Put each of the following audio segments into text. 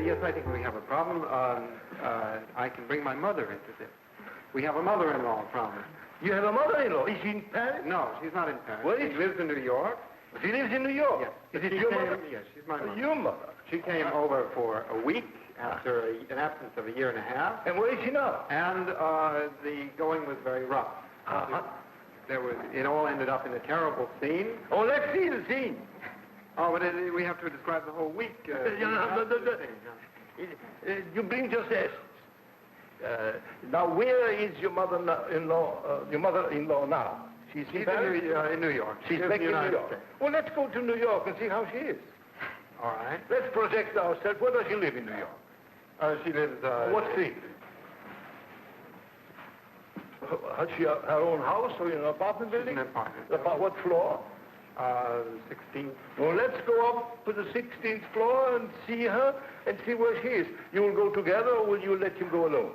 Yes, I think we have a problem. I can bring my mother into this. We have a mother-in-law problem. You have a mother-in-law? Is she in Paris? No, she's not in Paris. Where she is lives in New York. She lives in New York? Yes. Is it your mother? Yes, she's my mother. Your mother? She came over for a week after an absence of a year and a half. And where is she now? And the going was very rough. It all ended up in a terrible scene. Oh, let's see the scene. Oh, but we have to describe the whole week. You bring just this. Now, where is your mother-in-law now? She's in New York. She's back in New York. Well, let's go to New York and see how she is. All right. Let's project ourselves. Where does she live in New York? She lives... what street? Has she her own house or in an apartment building? An apartment. What floor? 16th. Well, let's go up to the 16th floor and see her and see where she is. You will go together or will you let him go alone?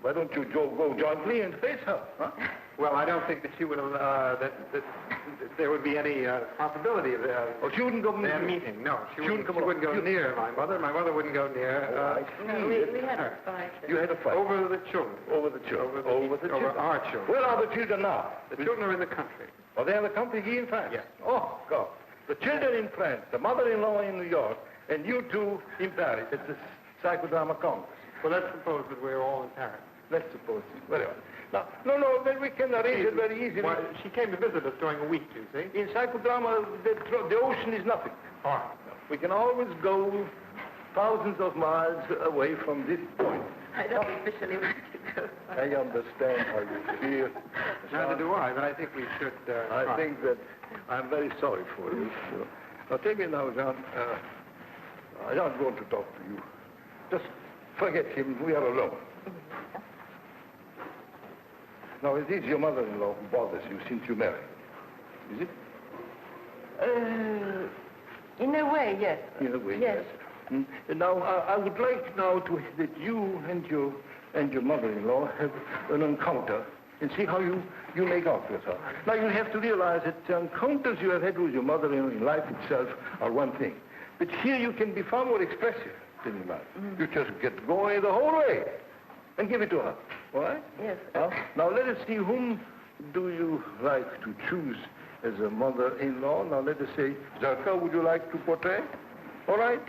Why don't you go jointly and face her? Huh? Well, I don't think that she would that there would be any possibility of she wouldn't go their meeting. No, she wouldn't go near my mother. My mother wouldn't go near. No, we had a fight. You had a fight? Over the children. Over the children. Over our children. Where are the children now? The children are in the country. Oh, they're in the country here in France? Yes. Oh, God. The children in France, the mother-in-law in New York, and you two in Paris at the Psychodrama Congress. Well, let's suppose that we're all in Paris. Let's suppose. Very well. Now, no, then we can arrange it very easily. Well, she came to visit us during a week, you see. In Psicodrama, the ocean is nothing. All right. We can always go thousands of miles away from this point. I don't officially want to go. I understand how you feel. Neither do I, but I think we should I think that I'm very sorry for this. Now, tell me now, Jean, I don't want to talk to you. Just forget him. We are alone. Now, it is your mother-in-law who bothers you since you married. Is it? In a way, yes. In a way, yes. And now, I would like now that you and your mother-in-law have an encounter and see how you make out with her. Now, you have to realize that the encounters you have had with your mother-in-law in life itself are one thing. But here you can be far more expressive than in life. You just get going the whole way and give it to her. All right? Yes. Now, let us see, whom do you like to choose as a mother-in-law? Now, let us say, Zarka, would you like to portray? All right?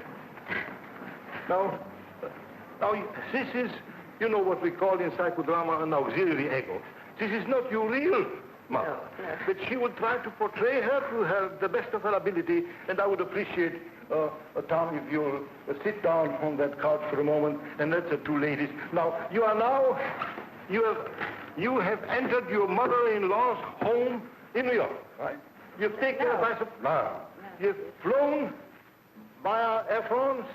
Now, this is, you know what we call in psychodrama an auxiliary ego. This is not your real mother. No. But she would try to portray her to the best of her ability, and I would appreciate, Tom, if you'll sit down on that couch for a moment, and let the two ladies. Now, you have entered your mother-in-law's home in New York, right? You've taken her by surprise. No. You've flown by Air France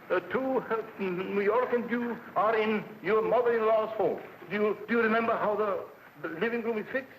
to New York, and you are in your mother-in-law's home. Do you remember how the living room is fixed?